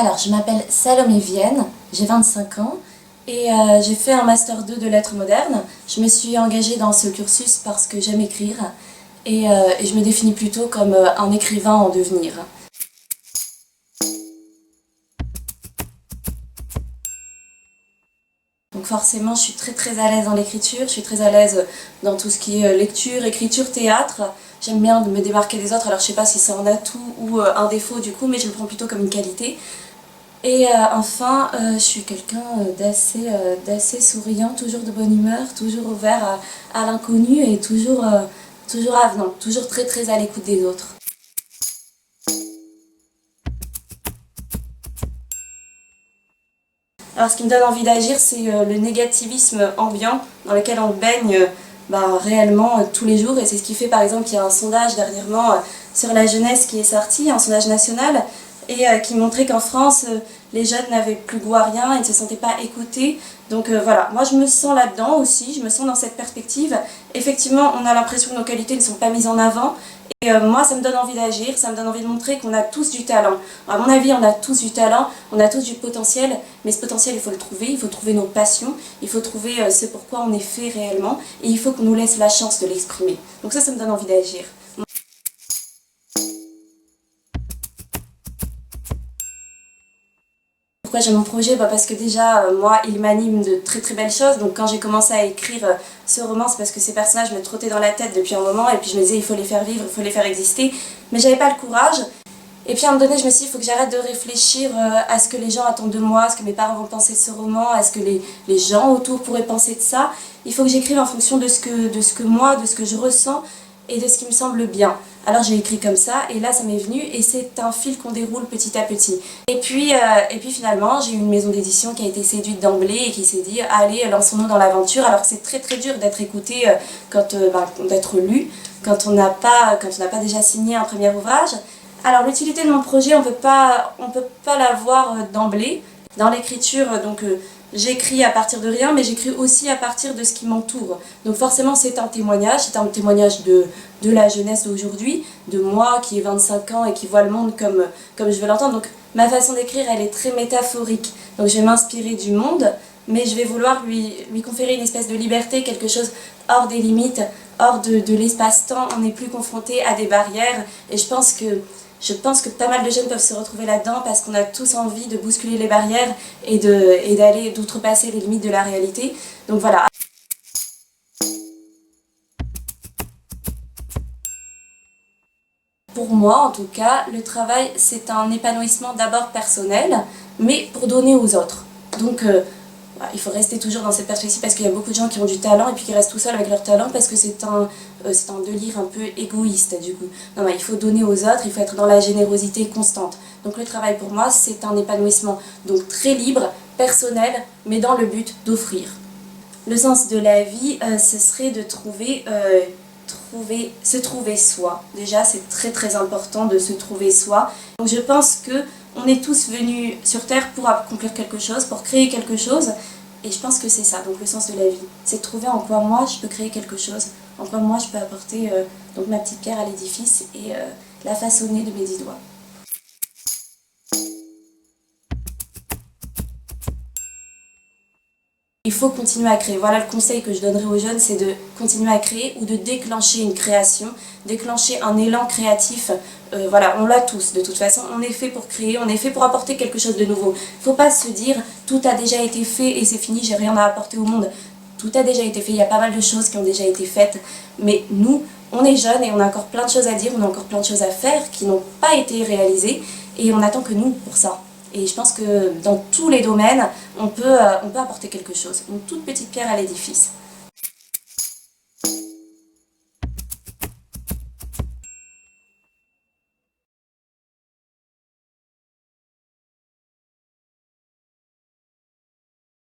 Alors, je m'appelle Salomé Vienne, j'ai 25 ans et j'ai fait un Master 2 de lettres modernes. Je me suis engagée dans ce cursus parce que j'aime écrire et je me définis plutôt comme un écrivain en devenir. Donc forcément, je suis très à l'aise dans l'écriture, je suis très à l'aise dans tout ce qui est lecture, écriture, théâtre. J'aime bien me démarquer des autres, alors je sais pas si c'est un atout ou un défaut du coup, mais je le prends plutôt comme une qualité. Et enfin, je suis quelqu'un d'assez souriant, toujours de bonne humeur, toujours ouvert à l'inconnu et toujours avenant, toujours très à l'écoute des autres. Alors ce qui me donne envie d'agir, c'est le négativisme ambiant dans lequel on baigne réellement tous les jours. Et c'est ce qui fait par exemple qu'il y a un sondage dernièrement sur la jeunesse qui est sorti, un sondage national, et qui montrait qu'en France, les jeunes n'avaient plus goût à rien, ils ne se sentaient pas écoutés. Donc voilà, moi je me sens là-dedans aussi, je me sens dans cette perspective. Effectivement, on a l'impression que nos qualités ne sont pas mises en avant. Et moi, ça me donne envie d'agir, ça me donne envie de montrer qu'on a tous du talent. À mon avis, on a tous du talent, on a tous du potentiel, mais ce potentiel, il faut le trouver, il faut trouver nos passions, il faut trouver ce pourquoi on est fait réellement, et il faut qu'on nous laisse la chance de l'exprimer. Donc ça me donne envie d'agir. Pourquoi j'aime mon projet? Parce que déjà, moi, il m'anime de très belles choses. Donc quand j'ai commencé à écrire ce roman, c'est parce que ces personnages me trottaient dans la tête depuis un moment. Et puis je me disais, il faut les faire vivre, il faut les faire exister. Mais j'avais pas le courage. Et puis à un moment donné, je me suis dit, il faut que j'arrête de réfléchir à ce que les gens attendent de moi, à ce que mes parents vont penser de ce roman, à ce que les gens autour pourraient penser de ça. Il faut que j'écrive en fonction de ce que moi, de ce que je ressens et de ce qui me semble bien. Alors j'ai écrit comme ça et là ça m'est venu et c'est un fil qu'on déroule petit à petit. Et puis finalement j'ai eu une maison d'édition qui a été séduite d'emblée et qui s'est dit allez lançons-nous dans l'aventure, alors que c'est très dur d'être écouté, d'être lu quand on n'a pas déjà signé un premier ouvrage. Alors l'utilité de mon projet on peut pas la voir d'emblée. Dans l'écriture, j'écris à partir de rien, mais j'écris aussi à partir de ce qui m'entoure. Donc forcément, c'est un témoignage de la jeunesse d'aujourd'hui, de moi qui ai 25 ans et qui vois le monde comme je veux l'entendre. Donc ma façon d'écrire, elle est très métaphorique. Donc je vais m'inspirer du monde, mais je vais vouloir lui conférer une espèce de liberté, quelque chose hors des limites, hors de l'espace-temps. On n'est plus confronté à des barrières, et je pense que pas mal de jeunes peuvent se retrouver là-dedans parce qu'on a tous envie de bousculer les barrières et d'outrepasser les limites de la réalité. Donc voilà. Pour moi, en tout cas, le travail, c'est un épanouissement d'abord personnel, mais pour donner aux autres. Donc il faut rester toujours dans cette perspective parce qu'il y a beaucoup de gens qui ont du talent et puis qui restent tout seuls avec leur talent parce que c'est un délire un peu égoïste du coup. Non, il faut donner aux autres, il faut être dans la générosité constante. Donc le travail pour moi c'est un épanouissement donc très libre, personnel, mais dans le but d'offrir. Le sens de la vie, ce serait de se trouver soi. Déjà c'est très important de se trouver soi. Donc je pense que on est tous venus sur Terre pour accomplir quelque chose, pour créer quelque chose, et je pense que c'est ça, donc le sens de la vie. C'est de trouver en quoi moi je peux créer quelque chose, en quoi moi je peux apporter ma petite pierre à l'édifice et la façonner de mes 10 doigts. Il faut continuer à créer. Voilà le conseil que je donnerais aux jeunes, c'est de continuer à créer ou de déclencher une création, déclencher un élan créatif. On l'a tous de toute façon, on est fait pour créer, on est fait pour apporter quelque chose de nouveau. Il ne faut pas se dire tout a déjà été fait et c'est fini, j'ai rien à apporter au monde. Tout a déjà été fait, il y a pas mal de choses qui ont déjà été faites, mais nous, on est jeunes et on a encore plein de choses à dire, on a encore plein de choses à faire qui n'ont pas été réalisées et on attend que nous pour ça. Et je pense que dans tous les domaines, on peut apporter quelque chose, une toute petite pierre à l'édifice.